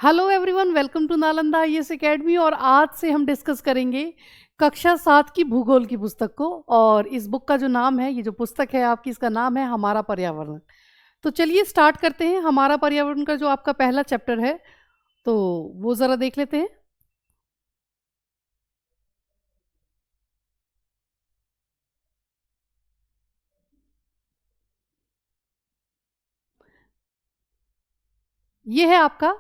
Hello everyone, welcome to Nalanda IAS academy. और आज से हम डिस्कस करेंगे कक्षा 7 की भूगोल की पुस्तक को। और इस बुक का जो नाम है, ये जो पुस्तक है आपकी, इसका नाम है हमारा पर्यावरण। तो चलिए स्टार्ट करते हैं। हमारा पर्यावरण का जो आपका पहला चैप्टर है, तो वो ज़रा देख लेते हैं। ये है आपका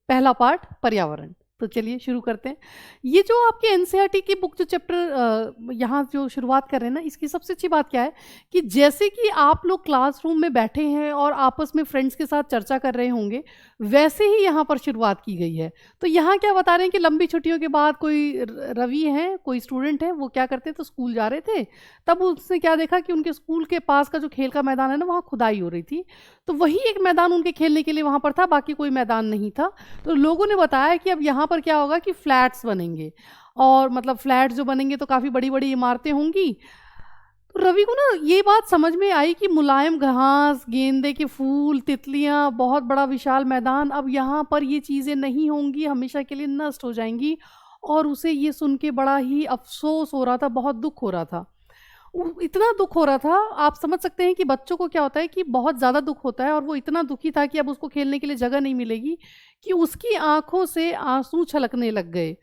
पहला पार्ट, पर्यावरण। तो चलिए शुरू करते हैं। ये जो आपके एनसीईआरटी की बुक जो चैप्टर यहाँ जो शुरुआत कर रहे हैं ना, इसकी सबसे अच्छी बात क्या है कि जैसे कि आप लोग क्लासरूम में बैठे हैं और आपस में फ्रेंड्स के साथ चर्चा कर रहे होंगे, वैसे ही यहाँ पर शुरुआत की गई है। तो यहाँ क्या बता रहे हैं कि लंबी छुट्टियों के बाद कोई रवि हैं, कोई स्टूडेंट है, वो क्या करते, तो स्कूल जा रहे थे। तब उसने क्या देखा कि उनके स्कूल के पास का जो खेल का मैदान है ना, वहाँ खुदाई हो रही थी। तो वही एक मैदान उनके खेलने के लिए वहाँ पर था, बाकी कोई मैदान नहीं था। तो लोगों ने बताया कि अब यहाँ पर क्या होगा कि फ्लैट्स बनेंगे, और मतलब फ्लैट्स जो बनेंगे तो काफ़ी बड़ी बड़ी इमारतें होंगी। तो रवि को ना ये बात समझ में आई कि मुलायम घास, गेंदे के फूल, तितलियाँ, बहुत बड़ा विशाल मैदान, अब यहाँ पर ये चीज़ें नहीं होंगी, हमेशा के लिए नष्ट हो जाएंगी। और उसे ये सुन के बड़ा ही अफसोस हो रहा था, बहुत दुख हो रहा था। इतना दुख हो रहा था, आप समझ सकते हैं कि बच्चों को क्या होता है कि बहुत ज़्यादा दुख होता है। और वो इतना दुखी था कि अब उसको खेलने के लिए जगह नहीं मिलेगी, कि उसकी आंखों से आंसू छलकने लग गए।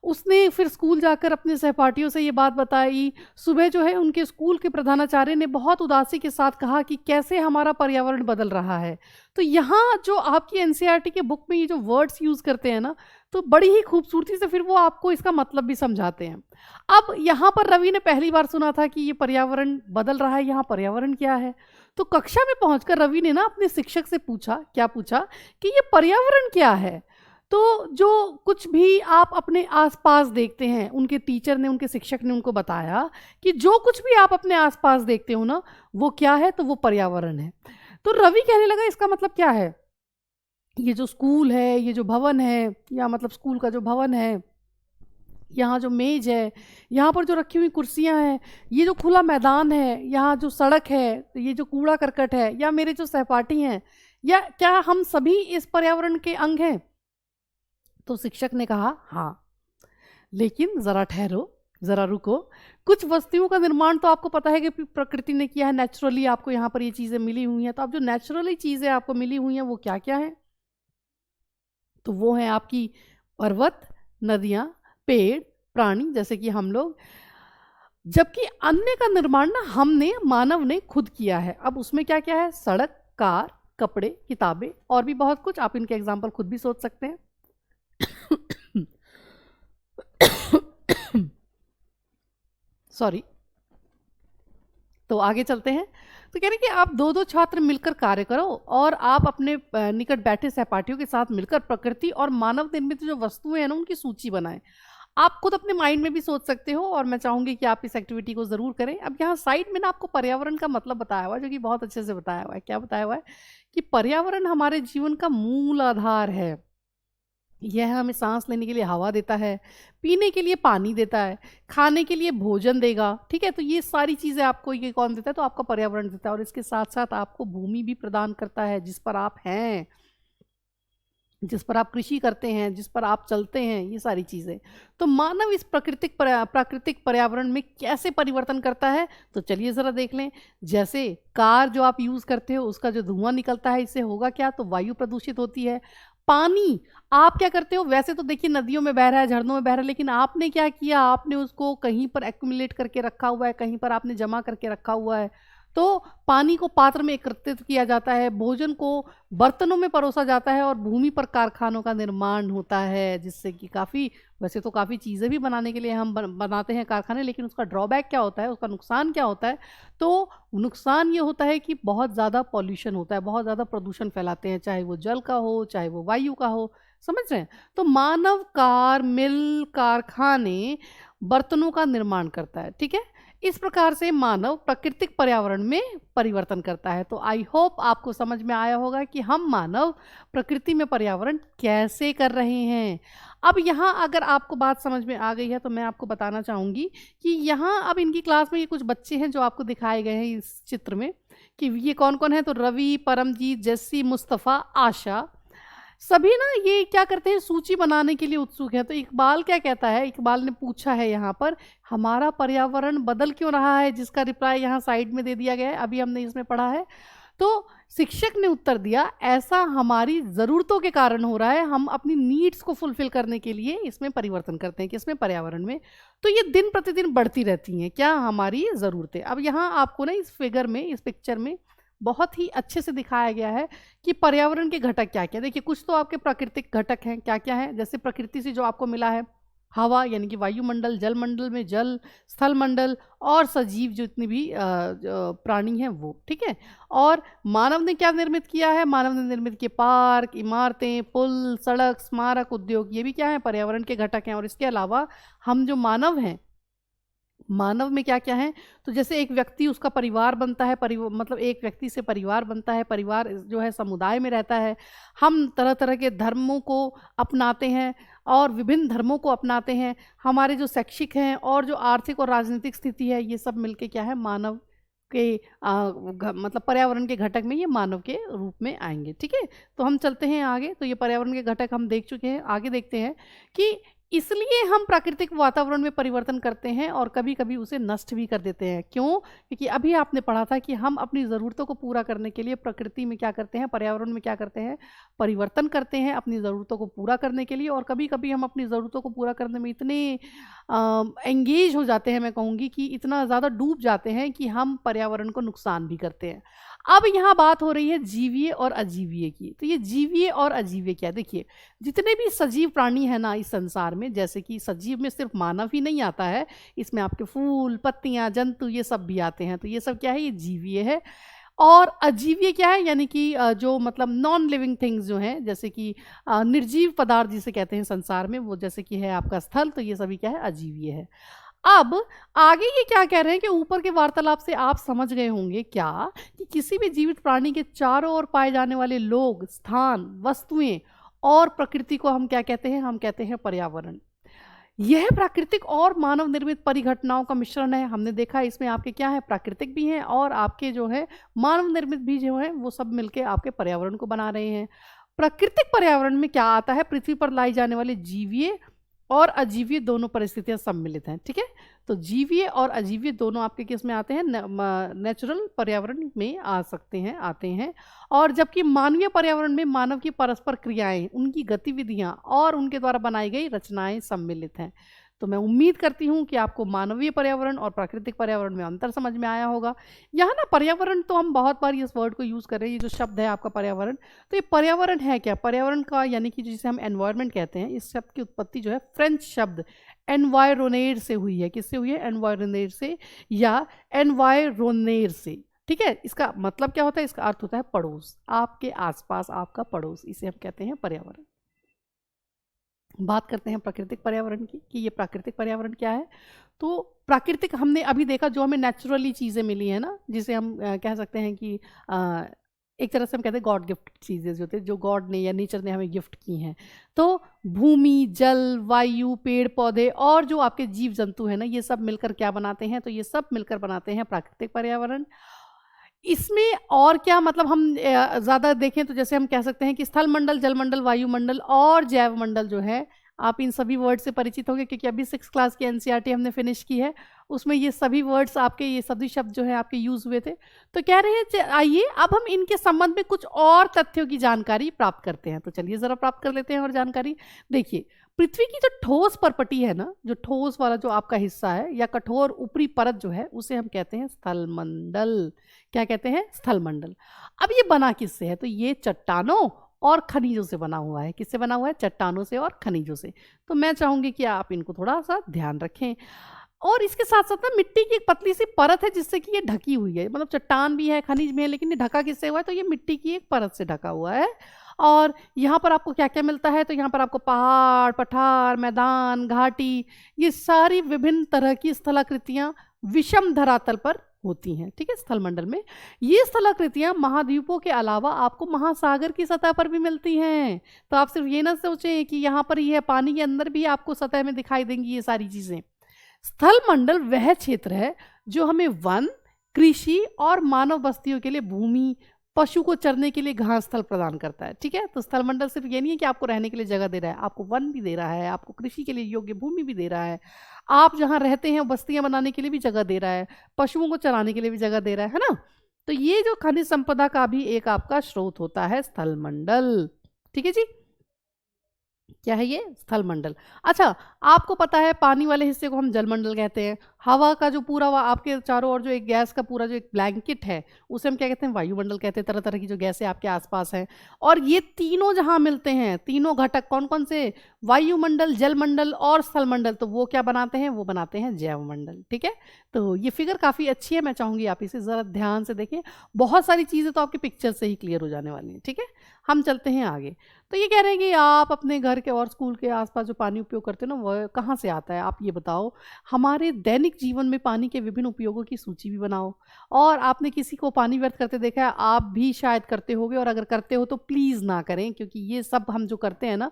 उसने फिर स्कूल जाकर अपने सहपाठियों से ये बात बताई। सुबह जो है उनके स्कूल के प्रधानाचार्य ने बहुत उदासी के साथ कहा कि कैसे हमारा पर्यावरण बदल रहा है। तो यहाँ जो आपकी एनसीईआरटी के बुक में ये जो वर्ड्स यूज़ करते हैं ना, तो बड़ी ही खूबसूरती से फिर वो आपको इसका मतलब भी समझाते हैं। अब यहाँ पर रवि ने पहली बार सुना था कि ये पर्यावरण बदल रहा है, यहाँ पर्यावरण क्या है। तो कक्षा में पहुंचकर रवि ने ना अपने शिक्षक से पूछा, क्या पूछा कि ये पर्यावरण क्या है। तो जो कुछ भी आप अपने आसपास देखते हैं, उनके टीचर ने, उनके शिक्षक ने उनको बताया कि जो कुछ भी आप अपने आसपास देखते हो ना, वो क्या है, तो वो पर्यावरण है। तो रवि कहने लगा, इसका मतलब क्या है, ये जो स्कूल है, ये जो भवन है, या मतलब स्कूल का जो भवन है, यहाँ जो मेज है, यहाँ पर जो रखी हुई कुर्सियाँ हैं, ये जो खुला मैदान है, यहाँ जो सड़क है, ये जो कूड़ा करकट है, या मेरे जो सहपाठी हैं, या क्या हम सभी इस पर्यावरण के अंग हैं। तो शिक्षक ने कहा, हाँ, लेकिन ज़रा ठहरो, ज़रा रुको। कुछ वस्तुओं का निर्माण तो आपको पता है कि प्रकृति ने किया है, नेचुरली आपको यहाँ पर ये चीज़ें मिली हुई हैं। तो अब जो नेचुरली चीज़ें आपको मिली हुई हैं, वो क्या क्या हैं, तो वो हैं आपकी पर्वत, नदियाँ, पेड़, प्राणी, जैसे कि हम लोग। जबकि अन्य का निर्माण ना हमने, मानव ने खुद किया है। अब उसमें क्या क्या है, सड़क, कार, कपड़े, किताबें, और भी बहुत कुछ। आप इनके एग्जाम्पल खुद भी सोच सकते हैं। सॉरी। तो आगे चलते हैं। तो कह रहे कि आप दो दो छात्र मिलकर कार्य करो, और आप अपने निकट बैठे सहपाठियों के साथ मिलकर प्रकृति और मानव निर्मित जो वस्तुएं हैं ना, उनकी सूची बनाएं। आप खुद अपने माइंड में भी सोच सकते हो, और मैं चाहूंगी कि आप इस एक्टिविटी को ज़रूर करें। अब यहाँ साइड में ना आपको पर्यावरण का मतलब बताया हुआ है, जो कि बहुत अच्छे से बताया हुआ है। क्या बताया हुआ है कि पर्यावरण हमारे जीवन का मूल आधार है। यह हमें सांस लेने के लिए हवा देता है, पीने के लिए पानी देता है, खाने के लिए भोजन देगा। ठीक है, तो ये सारी चीज़ें आपको ये कौन देता है, तो आपका पर्यावरण देता है। और इसके साथ साथ आपको भूमि भी प्रदान करता है, जिस पर आप हैं, जिस पर आप कृषि करते हैं, जिस पर आप चलते हैं, ये सारी चीज़ें। तो मानव इस प्राकृतिक पर्यावरण में कैसे परिवर्तन करता है, तो चलिए ज़रा देख लें। जैसे कार जो आप यूज़ करते हो, उसका जो धुआं निकलता है, इससे होगा क्या, तो वायु प्रदूषित होती है। पानी, आप क्या करते हो, वैसे तो देखिए नदियों में बह रहा है, झरनों में बह रहा है, लेकिन आपने क्या किया, आपने उसको कहीं पर एक्यूमुलेट करके रखा हुआ है, कहीं पर आपने जमा करके रखा हुआ है। तो पानी को पात्र में एकत्रित किया जाता है, भोजन को बर्तनों में परोसा जाता है, और भूमि पर कारखानों का निर्माण होता है, जिससे कि काफ़ी, वैसे तो काफ़ी चीज़ें भी बनाने के लिए हम बनाते हैं कारखाने, लेकिन उसका ड्रॉबैक क्या होता है, उसका नुकसान क्या होता है, तो नुकसान ये होता है कि बहुत ज़्यादा पॉल्यूशन होता है, बहुत ज़्यादा प्रदूषण फैलाते हैं, चाहे वो जल का हो, चाहे वो वायु का हो। समझ रहे हैं। तो मानव कार, मिल, कारखाने बर्तनों का निर्माण करता है। ठीक है, इस प्रकार से मानव प्राकृतिक पर्यावरण में परिवर्तन करता है। तो आई होप आपको समझ में आया होगा कि हम मानव प्रकृति में पर्यावरण कैसे कर रहे हैं। अब यहाँ अगर आपको बात समझ में आ गई है, तो मैं आपको बताना चाहूँगी कि यहाँ अब इनकी क्लास में ये कुछ बच्चे हैं जो आपको दिखाए गए हैं इस चित्र में, कि ये कौन कौन है। तो रवि, परमजीत, जस्सी, मुस्तफ़ा, आशा, सभी ना ये क्या करते हैं, सूची बनाने के लिए उत्सुक है। तो इकबाल क्या कहता है, इकबाल ने पूछा है यहाँ पर, हमारा पर्यावरण बदल क्यों रहा है, जिसका रिप्लाई यहाँ साइड में दे दिया गया है, अभी हमने इसमें पढ़ा है। तो शिक्षक ने उत्तर दिया, ऐसा हमारी ज़रूरतों के कारण हो रहा है, हम अपनी नीड्स को फुलफिल करने के लिए इसमें परिवर्तन करते हैं, किसमें, पर्यावरण में। तो ये दिन प्रतिदिन बढ़ती रहती हैं, क्या, हमारी ज़रूरतें। अब यहाँ आपको ना इस फिगर में, इस पिक्चर में बहुत ही अच्छे से दिखाया गया है कि पर्यावरण के घटक क्या क्या। देखिए, कुछ तो आपके प्राकृतिक घटक हैं, क्या क्या है, जैसे प्रकृति से जो आपको मिला है, हवा यानी कि वायुमंडल, जलमंडल में जल, स्थल मंडल, और सजीव जितने भी प्राणी हैं वो, ठीक है। और मानव ने क्या निर्मित किया है, मानव ने निर्मित किए पार्क, इमारतें, पुल, सड़क, स्मारक, उद्योग, ये भी क्या है, पर्यावरण के घटक हैं। और इसके अलावा हम जो मानव हैं, मानव में क्या क्या है, तो जैसे एक व्यक्ति, उसका परिवार बनता है, मतलब एक व्यक्ति से परिवार बनता है, परिवार जो है समुदाय में रहता है। हम तरह तरह के धर्मों को अपनाते हैं और विभिन्न धर्मों को अपनाते हैं। हमारे जो शैक्षिक हैं और जो आर्थिक और राजनीतिक स्थिति है, ये सब मिलके क्या है, मानव के मतलब पर्यावरण के घटक में ये मानव के रूप में आएंगे, ठीक है। तो हम चलते हैं आगे। तो ये पर्यावरण के घटक हम देख चुके हैं, आगे देखते हैं कि इसलिए हम प्राकृतिक वातावरण में परिवर्तन करते हैं और कभी कभी उसे नष्ट भी कर देते हैं। क्यों? क्योंकि अभी आपने पढ़ा था कि हम अपनी ज़रूरतों को पूरा करने के लिए प्रकृति में क्या करते हैं, पर्यावरण में क्या करते हैं, परिवर्तन करते हैं अपनी ज़रूरतों को पूरा करने के लिए। और कभी कभी हम अपनी ज़रूरतों को पूरा करने में इतने एंगेज हो जाते हैं, मैं कहूँगी कि इतना ज़्यादा डूब जाते हैं कि हम पर्यावरण को नुकसान भी करते हैं। अब यहाँ बात हो रही है जीवीय और अजीवीय की। तो ये जीवीय और अजीवीय क्या है, देखिए, जितने भी सजीव प्राणी हैं ना इस संसार में, जैसे कि सजीव में सिर्फ मानव ही नहीं आता है, इसमें आपके फूल, पत्तियां, जंतु, ये सब भी आते हैं। तो ये सब क्या है, ये जीवीय है। और अजीवीय क्या है, यानी कि जो मतलब नॉन लिविंग थिंग्स जो हैं, जैसे कि निर्जीव पदार्थ जिसे कहते हैं संसार में, वो जैसे कि है आपका स्थल, तो ये सभी क्या है, अजीवीय है। अब आगे ये क्या कह रहे हैं कि ऊपर के वार्तालाप से आप समझ गए होंगे क्या, कि किसी भी जीवित प्राणी के चारों ओर पाए जाने वाले लोग, स्थान, वस्तुएं और प्रकृति को हम क्या कहते हैं, हम कहते हैं पर्यावरण। यह प्राकृतिक और मानव निर्मित परिघटनाओं का मिश्रण है। हमने देखा इसमें आपके क्या है, प्राकृतिक भी हैं और आपके जो है मानव निर्मित भी जो है, वो सब मिलके आपके पर्यावरण को बना रहे हैं। प्राकृतिक पर्यावरण में क्या आता है, पृथ्वी पर लाई जाने वाले जीवीय और अजीवीय दोनों परिस्थितियां सम्मिलित हैं, ठीक है। तो जीवीय और अजीवीय दोनों आपके किस में आते हैं, नेचुरल पर्यावरण में आ सकते हैं, आते हैं। और जबकि मानवीय पर्यावरण में मानव की परस्पर क्रियाएं, उनकी गतिविधियां और उनके द्वारा बनाई गई रचनाएं सम्मिलित हैं। तो मैं उम्मीद करती हूँ कि आपको मानवीय पर्यावरण और प्राकृतिक पर्यावरण में अंतर समझ में आया होगा। यहाँ ना पर्यावरण, तो हम बहुत बार इस वर्ड को यूज़ कर रहे हैं, ये जो शब्द है आपका पर्यावरण। तो ये पर्यावरण है क्या, पर्यावरण का यानी कि जिसे हम एनवायरनमेंट कहते हैं, इस शब्द की उत्पत्ति जो है फ्रेंच शब्द एनवायरोनेर से हुई है। किससे हुई है, एनवायरोनेर से या एनवायरोनेर से, ठीक है। इसका मतलब क्या होता है, इसका अर्थ होता है पड़ोस, आपके आसपास आपका पड़ोस, इसे हम कहते हैं पर्यावरण। बात करते हैं प्राकृतिक पर्यावरण की, कि ये प्राकृतिक पर्यावरण क्या है। तो प्राकृतिक हमने अभी देखा, जो हमें नेचुरली चीज़ें मिली है ना, जिसे हम कह सकते हैं कि एक तरह से हम कहते हैं गॉड गिफ्ट चीज़ें जो थे, जो गॉड ने या नेचर ने हमें गिफ्ट की हैं। तो भूमि, जल, वायु, पेड़ पौधे और जो आपके जीव जंतु हैं ना, ये सब मिलकर क्या बनाते हैं, तो ये सब मिलकर बनाते हैं प्राकृतिक पर्यावरण। इसमें और क्या मतलब, हम ज़्यादा देखें तो जैसे हम कह सकते हैं कि स्थल मंडल, जलमंडल, वायुमंडल और जैव मंडल जो है, आप इन सभी वर्ड से परिचित होंगे क्योंकि अभी 6th क्लास की एनसीईआरटी हमने फिनिश की है, उसमें ये सभी वर्ड्स आपके, ये सभी शब्द जो है आपके यूज हुए थे। तो कह रहे हैं आइए अब हम इनके संबंध में कुछ और तथ्यों की जानकारी प्राप्त करते हैं। तो चलिए जरा प्राप्त कर लेते हैं और जानकारी। देखिए, पृथ्वी की जो ठोस परपटी है ना, जो ठोस वाला जो आपका हिस्सा है या कठोर ऊपरी परत जो है, उसे हम कहते हैं स्थल मंडल। क्या कहते हैं, स्थल मंडल। अब ये बना किससे है, तो ये चट्टानों और खनिजों से बना हुआ है। किससे बना हुआ है, चट्टानों से और खनिजों से। तो मैं चाहूंगी कि आप इनको थोड़ा सा ध्यान रखें। और इसके साथ साथ ना मिट्टी की एक पतली सी परत है जिससे कि ये ढकी हुई है, मतलब चट्टान भी है, खनिज भी है, लेकिन ये ढका किससे हुआ है, तो ये मिट्टी की एक परत से ढका हुआ है। और यहाँ पर आपको क्या क्या मिलता है, तो यहाँ पर आपको पहाड़, पठार, मैदान, घाटी, ये सारी विभिन्न तरह की स्थलाकृतियाँ विषम धरातल पर होती हैं, ठीक है। स्थल मंडल में ये स्थलाकृतियां महाद्वीपों के अलावा आपको महासागर की सतह पर भी मिलती हैं। तो आप सिर्फ ये ना सोचें कि यहाँ पर ही है, पानी के अंदर भी आपको सतह में दिखाई देंगी ये सारी चीजें। स्थल मंडल वह क्षेत्र है जो हमें वन, कृषि और मानव बस्तियों के लिए भूमि, पशु को चरने के लिए घास स्थल प्रदान करता है। ठीक है, तो स्थल मंडल सिर्फ ये नहीं है कि आपको रहने के लिए जगह दे रहा है, आपको वन भी दे रहा है, आपको कृषि के लिए योग्य भूमि भी दे रहा है, आप जहाँ रहते हैं बस्तियां बनाने के लिए भी जगह दे रहा है, पशुओं को चराने के लिए भी जगह दे रहा है ना। तो ये जो खनिज संपदा का भी एक आपका स्रोत होता है स्थल मंडल। ठीक है जी, क्या है ये? स्थल मंडल। अच्छा, आपको पता है पानी वाले हिस्से को हम जलमंडल कहते हैं। हवा का जो पूरा आपके चारों ओर जो एक गैस का पूरा जो एक ब्लैंकेट है उसे हम क्या कहते हैं? वायुमंडल कहते हैं। तरह तरह की जो गैसें आपके आसपास हैं, और ये तीनों जहां मिलते हैं, तीनों घटक कौन कौन से? वायुमंडल, जलमंडल और स्थलमंडल, तो वो क्या बनाते हैं? वो बनाते हैं जैवमंडल। ठीक है, तो ये फिगर काफ़ी अच्छी है, मैं चाहूँगी आप इसे ज़रा ध्यान से देखें। बहुत सारी चीज़ें तो आपकी पिक्चर से ही क्लियर हो जाने वाली हैं। ठीक है, हम चलते हैं आगे। तो ये कह रहे हैं कि आप अपने घर के और स्कूल के आसपास जो पानी उपयोग करते हो ना, वह कहाँ से आता है? आप ये बताओ। हमारे दैनिक जीवन में पानी के विभिन्न उपयोगों की सूची भी बनाओ। और आपने किसी को पानी व्यर्थ करते देखा है? आप भी शायद करते होगे, और अगर करते हो तो प्लीज़ ना करें, क्योंकि ये सब हम जो करते हैं ना,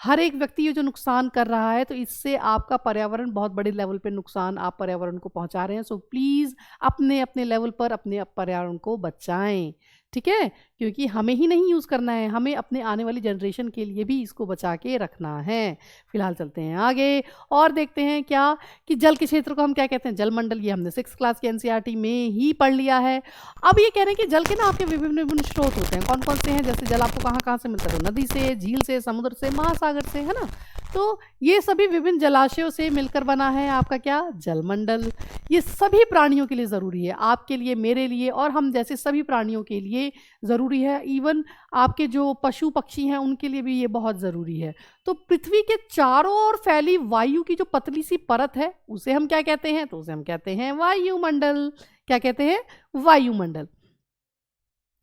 हर एक व्यक्ति ये जो नुकसान कर रहा है, तो इससे आपका पर्यावरण बहुत बड़े लेवल पे नुकसान आप पर्यावरण को पहुंचा रहे हैं। सो प्लीज़ अपने अपने लेवल पर अपने पर्यावरण को बचाएं। ठीक है, क्योंकि हमें ही नहीं यूज़ करना है, हमें अपने आने वाली जनरेशन के लिए भी इसको बचा के रखना है। फिलहाल चलते हैं आगे और देखते हैं क्या कि जल के क्षेत्र को हम क्या कहते हैं? जलमंडल। ये हमने 6th क्लास के एनसीईआरटी में ही पढ़ लिया है। अब ये कह रहे हैं कि जल के ना आपके विभिन्न विभिन्न स्रोत होते हैं। कौन कौन से हैं? जैसे जल आपको कहाँ कहाँ से मिलता है? तो नदी से, झील से, समुद्र से, महासागर से, है ना। तो ये सभी विभिन्न जलाशयों से मिलकर बना है आपका क्या? जलमंडल। ये सभी प्राणियों के लिए ज़रूरी है, आपके लिए, मेरे लिए, और हम जैसे सभी प्राणियों के लिए ज़रूरी है। इवन आपके जो पशु पक्षी हैं उनके लिए भी ये बहुत ज़रूरी है। तो पृथ्वी के चारों ओर फैली वायु की जो पतली सी परत है उसे हम क्या कहते हैं? तो उसे हम कहते हैं वायुमंडल। क्या कहते हैं? वायुमंडल।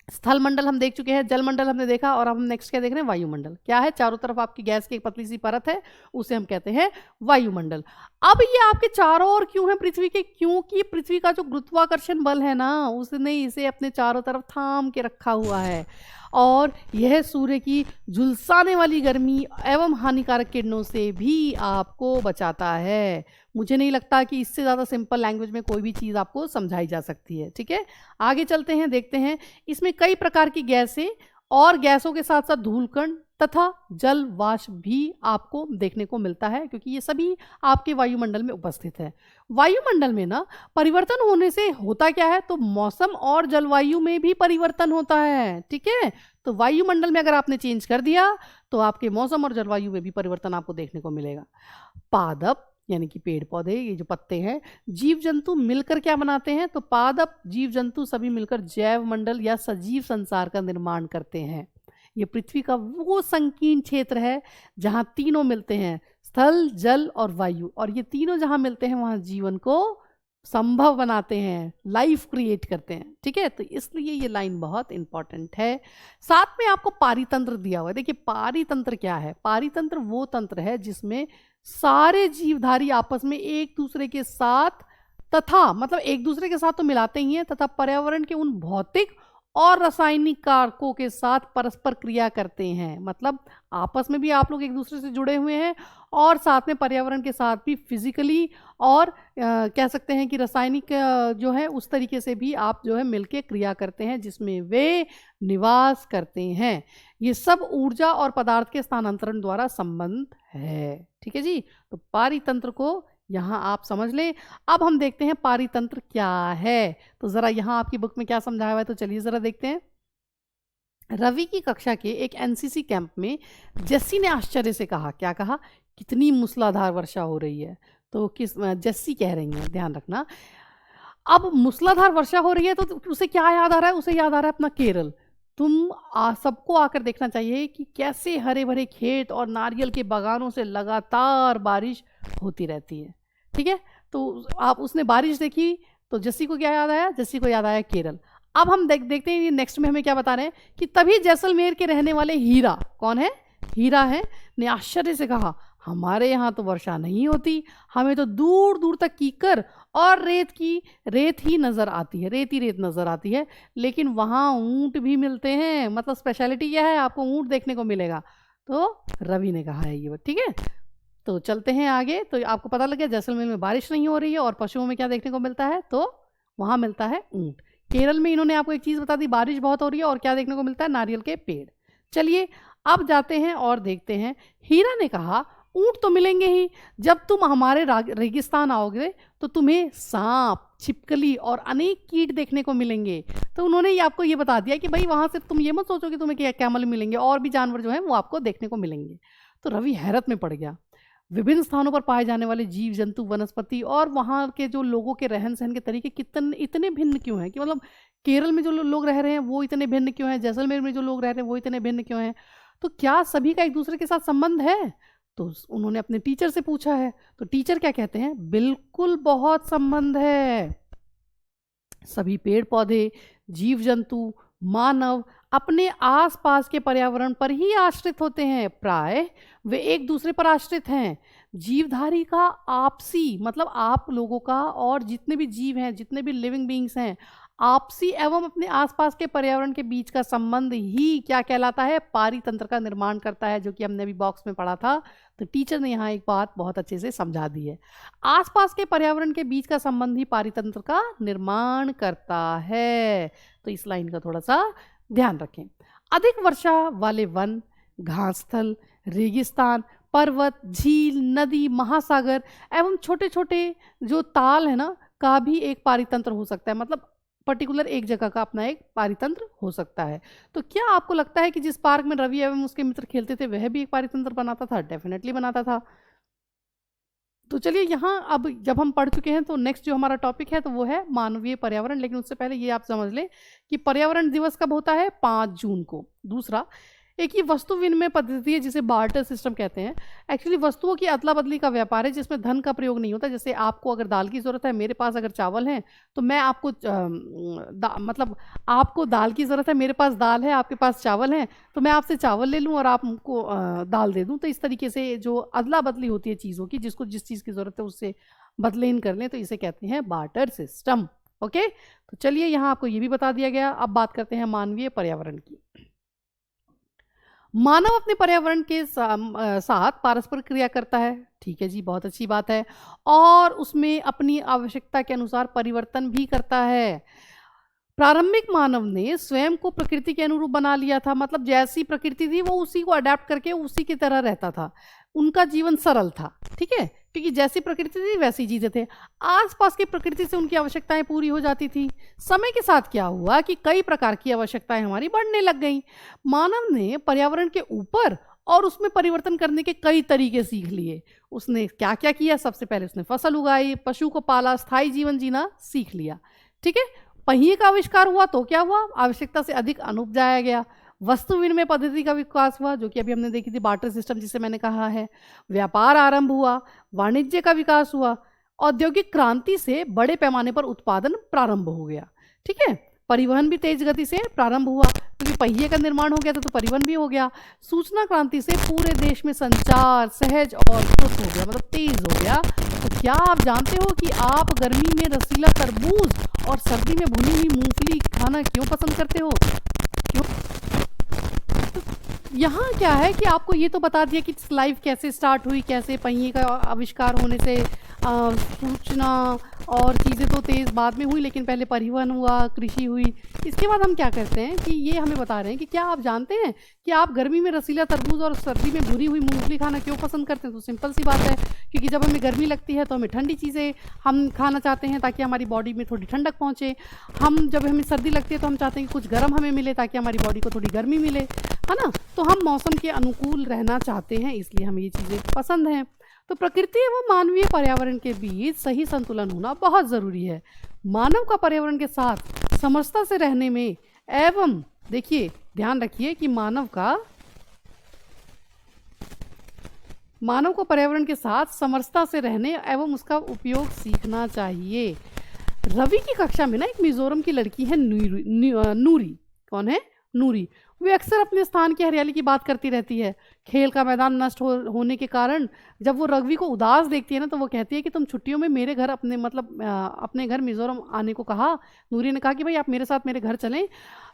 स्थल मंडल हम देख चुके हैं, जलमंडल हमने देखा, और अब हम नेक्स्ट क्या देख रहे हैं? वायुमंडल। क्या है? चारों तरफ आपकी गैस की एक पतली सी परत है, उसे हम कहते हैं वायुमंडल। अब ये आपके चारों ओर क्यों है पृथ्वी के? क्योंकि पृथ्वी का जो गुरुत्वाकर्षण बल है ना, उसने इसे अपने चारों तरफ थाम के रखा हुआ है, और यह सूर्य की झुलसाने वाली गर्मी एवं हानिकारक किरणों से भी आपको बचाता है। मुझे नहीं लगता कि इससे ज़्यादा सिंपल लैंग्वेज में कोई भी चीज़ आपको समझाई जा सकती है। ठीक है, आगे चलते हैं, देखते हैं। इसमें कई प्रकार की गैसें और गैसों के साथ साथ धूलकण तथा जल वाष्प भी आपको देखने को मिलता है, क्योंकि ये सभी आपके वायुमंडल में उपस्थित है। वायुमंडल में ना परिवर्तन होने से होता क्या है? तो मौसम और जलवायु में भी परिवर्तन होता है। ठीक है, तो वायुमंडल में अगर आपने चेंज कर दिया तो आपके मौसम और जलवायु में भी परिवर्तन आपको देखने को मिलेगा। पादप यानी कि पेड़ पौधे, ये जो पत्ते हैं, जीव जंतु मिलकर क्या बनाते हैं? तो पादप, जीव जंतु सभी मिलकर जैव मंडल या सजीव संसार का निर्माण करते हैं। ये पृथ्वी का वो संकीर्ण क्षेत्र है जहाँ तीनों मिलते हैं, स्थल, जल और वायु, और ये तीनों जहाँ मिलते हैं वहाँ जीवन को संभव बनाते हैं, लाइफ क्रिएट करते हैं। ठीक है, तो इसलिए ये लाइन बहुत इंपॉर्टेंट है। साथ में आपको पारितंत्र दिया हुआ है। देखिए पारितंत्र क्या है? पारितंत्र वो तंत्र है जिसमें सारे जीवधारी आपस में एक दूसरे के साथ, तथा मतलब एक दूसरे के साथ तो मिलाते ही हैं, तथा पर्यावरण के उन भौतिक और रासायनिक कारकों के साथ परस्पर क्रिया करते हैं। मतलब आपस में भी आप लोग एक दूसरे से जुड़े हुए हैं, और साथ में पर्यावरण के साथ भी फिजिकली और कह सकते हैं कि रासायनिक जो है उस तरीके से भी आप जो है मिलके क्रिया करते हैं जिसमें वे निवास करते हैं। ये सब ऊर्जा और पदार्थ के स्थानांतरण द्वारा संबंध है। ठीक है जी, तो पारितंत्र को यहाँ आप समझ लें। अब हम देखते हैं पारितंत्र क्या है। तो ज़रा यहाँ आपकी बुक में क्या समझाया हुआ है, तो चलिए ज़रा देखते हैं। रवि की कक्षा के एक एनसीसी कैंप में जेस्सी ने आश्चर्य से कहा, क्या कहा? कितनी मूसलाधार वर्षा हो रही है। तो किस जेस्सी कह रही हैं, ध्यान रखना। अब मूसलाधार वर्षा हो रही है तो उसे क्या याद आ रहा है? उसे याद आ रहा है अपना केरल। तुम सबको आकर देखना चाहिए कि कैसे हरे भरे खेत और नारियल के बागानों से लगातार बारिश होती रहती है। ठीक है, तो आप उसने बारिश देखी तो जस्सी को क्या याद आया? जस्सी को याद आया केरल। अब हम देखते हैं नेक्स्ट में हमें क्या बता रहे हैं कि तभी जैसलमेर के रहने वाले हीरा, कौन है? हीरा है, ने आश्चर्य से कहा, हमारे यहाँ तो वर्षा नहीं होती, हमें तो दूर दूर तक कीकर और रेत ही नज़र आती है, रेत ही रेत नज़र आती है, लेकिन वहाँ ऊँट भी मिलते हैं। मतलब स्पेशलिटी क्या है? आपको ऊँट देखने को मिलेगा। तो रवि ने कहा है ये। ठीक है, तो चलते हैं आगे। तो आपको पता लग गया जैसलमेर में बारिश नहीं हो रही है, और पशुओं में क्या देखने को मिलता है? तो वहाँ मिलता है ऊँट। केरल में इन्होंने आपको एक चीज़ बता दी, बारिश बहुत हो रही है और क्या देखने को मिलता है, नारियल के पेड़। चलिए अब जाते हैं और देखते हैं। हीरा ने कहा ऊंट तो मिलेंगे ही, जब तुम हमारे रेगिस्तान आओगे तो तुम्हें सांप, छिपकली और अनेक कीट देखने को मिलेंगे। तो उन्होंने ये आपको ये बता दिया कि भाई वहां से तुम ये मत सोचो कि तुम्हें कैमल मिलेंगे, और भी जानवर जो हैं वो आपको देखने को मिलेंगे। तो रवि हैरत में पड़ गया। विभिन्न स्थानों पर पाए जाने वाले जीव जंतु, वनस्पति और वहाँ के जो लोगों के रहन सहन के तरीके कितने इतने भिन्न क्यों हैं, कि मतलब केरल में जो लोग रह रहे हैं वो इतने भिन्न क्यों हैं, जैसलमेर में जो लोग रह रहे हैं वो इतने भिन्न क्यों हैं, तो क्या सभी का एक दूसरे के साथ संबंध है? तो उन्होंने अपने टीचर से पूछा है। तो टीचर क्या कहते हैं, बिल्कुल बहुत संबंध है। सभी पेड़ पौधे, जीव जंतु, मानव अपने आसपास के पर्यावरण पर ही आश्रित होते हैं, प्राय वे एक दूसरे पर आश्रित हैं। जीवधारी का आपसी मतलब आप लोगों का और जितने भी जीव हैं, जितने भी लिविंग बीइंग्स हैं, आपसी एवं अपने आसपास के पर्यावरण के बीच का संबंध ही क्या कहलाता है, पारितंत्र का निर्माण करता है, जो कि हमने अभी बॉक्स में पढ़ा था। तो टीचर ने यहाँ एक बात बहुत अच्छे से समझा दी है, आसपास के पर्यावरण के बीच का संबंध ही पारितंत्र का निर्माण करता है। तो इस लाइन का थोड़ा सा ध्यान रखें। अधिक वर्षा वाले वन, घासस्थल, रेगिस्तान, पर्वत, झील, नदी, महासागर एवं छोटे छोटे जो ताल है ना का भी एक पारितंत्र हो सकता है, मतलब पर्टिकुलर एक जगह का अपना एक पारितंत्र हो सकता है। तो क्या आपको लगता है कि जिस पार्क में रवि एवं उसके मित्र खेलते थे वह भी एक पारितंत्र बनाता था? डेफिनेटली बनाता था। तो चलिए यहाँ अब जब हम पढ़ चुके हैं तो नेक्स्ट जो हमारा टॉपिक है तो वो है मानवीय पर्यावरण। लेकिन उससे पहले ये आप समझ लें कि पर्यावरण दिवस कब होता है, 5 जून को। दूसरा, एक ये वस्तु विनिमय पद्धति है जिसे बार्टर सिस्टम कहते हैं। एक्चुअली वस्तुओं की अदला बदली का व्यापार है जिसमें धन का प्रयोग नहीं होता। जैसे आपको अगर दाल की ज़रूरत है, मेरे पास अगर चावल हैं तो मैं आपको मतलब आपको दाल की ज़रूरत है, मेरे पास दाल है, आपके पास चावल हैं, तो मैं आपसे चावल ले लूँ और आपको दाल दे दूँ। तो इस तरीके से जो अदला बदली होती है चीज़ों की, जिसको जिस चीज़ की ज़रूरत है उससे बदलेन कर लें, तो इसे कहते हैं बार्टर सिस्टम। ओके, तो चलिए यहाँ आपको ये भी बता दिया गया। अब बात करते हैं मानवीय पर्यावरण की। मानव अपने पर्यावरण के साथ पारस्परिक क्रिया करता है, ठीक है जी, बहुत अच्छी बात है, और उसमें अपनी आवश्यकता के अनुसार परिवर्तन भी करता है। प्रारंभिक मानव ने स्वयं को प्रकृति के अनुरूप बना लिया था, मतलब जैसी प्रकृति थी वो उसी को अडेप्ट करके उसी की तरह रहता था। उनका जीवन सरल था, ठीक है, क्योंकि जैसी प्रकृति थी वैसी जीते थे। आसपास की प्रकृति से उनकी आवश्यकताएं पूरी हो जाती थी। समय के साथ क्या हुआ कि कई प्रकार की आवश्यकताएं हमारी बढ़ने लग गईं। मानव ने पर्यावरण के ऊपर और उसमें परिवर्तन करने के कई तरीके सीख लिए। उसने क्या क्या किया, सबसे पहले उसने फसल उगाई, पशु को पाला, स्थायी जीवन जीना सीख लिया, ठीक है। पहिए का आविष्कार हुआ तो क्या हुआ, आवश्यकता से अधिक अन्न उपजाया गया। वस्तु विनिमय पद्धति का विकास हुआ, जो कि अभी हमने देखी थी, बार्टर सिस्टम जिसे मैंने कहा है। व्यापार आरंभ हुआ, वाणिज्य का विकास हुआ। औद्योगिक क्रांति से बड़े पैमाने पर उत्पादन प्रारंभ हो गया, ठीक है। परिवहन भी तेज गति से प्रारंभ हुआ, क्योंकि पहिए का निर्माण हो गया तो परिवहन भी हो गया। सूचना क्रांति से पूरे देश में संचार सहज और द्रुत हो गया, मतलब तेज हो गया। तो क्या आप जानते हो कि आप गर्मी में रसीला तरबूज और सर्दी में भुनी हुई मूंगफली खाना क्यों पसंद करते हो? क्यों? यहाँ क्या है कि आपको ये तो बता दिया कि लाइफ कैसे स्टार्ट हुई, कैसे पहिए का आविष्कार होने से सूचना और चीज़ें तो तेज़ बाद में हुई, लेकिन पहले परिवहन हुआ, कृषि हुई। इसके बाद हम क्या करते हैं कि ये हमें बता रहे हैं कि क्या आप जानते हैं कि आप गर्मी में रसीला तरबूज और सर्दी में भुनी हुई मूंगफली खाना क्यों पसंद करते हैं? तो सिंपल सी बात है, क्योंकि जब हमें गर्मी लगती है तो हमें ठंडी चीज़ें हम खाना चाहते हैं ताकि हमारी बॉडी में थोड़ी ठंडक पहुँचे। जब हमें सर्दी लगती है तो हम चाहते हैं कि कुछ गर्म हमें मिले ताकि हमारी बॉडी को थोड़ी गर्मी मिले, है ना। तो हम मौसम के अनुकूल रहना चाहते हैं, इसलिए हमें ये चीज़ें पसंद हैं। तो प्रकृति एवं मानवीय पर्यावरण के बीच सही संतुलन होना बहुत ज़रूरी है। मानव का पर्यावरण के साथ समरसता से रहने में एवं देखिए ध्यान रखिए कि मानव को पर्यावरण के साथ समरसता से रहने एवं उसका उपयोग सीखना चाहिए। रवि की कक्षा में ना एक मिजोरम की लड़की है नूरी। कौन है? नूरी। वे अक्सर अपने स्थान की हरियाली की बात करती रहती है। खेल का मैदान नष्ट होने के कारण जब वो रवि को उदास देखती है ना तो वो कहती है कि तुम छुट्टियों में मेरे घर अपने घर मिजोरम आने को कहा। नूरी ने कहा कि भाई आप मेरे साथ मेरे घर चलें।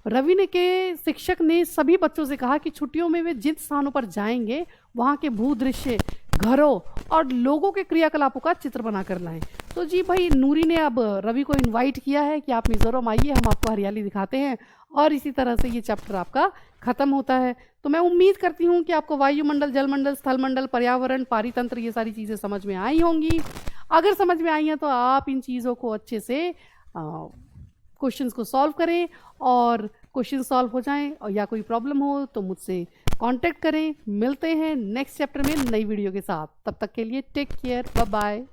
रवि ने के शिक्षक ने सभी बच्चों से कहा कि छुट्टियों में वे जिन स्थानों पर जाएंगे वहाँ के भूदृश्य घरों और लोगों के क्रियाकलापों का चित्र बनाकर लाएं। तो जी भाई नूरी ने अब रवि को इनवाइट किया है कि आप मिज़ोरम आइए, हम आपको हरियाली दिखाते हैं, और इसी तरह से ये चैप्टर आपका ख़त्म होता है। तो मैं उम्मीद करती हूँ कि आपको वायुमंडल, जलमंडल, स्थलमंडल, पर्यावरण, पारितंत्र, ये सारी चीज़ें समझ में आई होंगी। अगर समझ में आई हैं तो आप इन चीज़ों को अच्छे से क्वेश्चंस को सॉल्व करें, और क्वेश्चन सॉल्व हो जाएं और या कोई प्रॉब्लम हो तो मुझसे कांटेक्ट करें। मिलते हैं नेक्स्ट चैप्टर में नई वीडियो के साथ। तब तक के लिए टेक केयर, बाय बाय।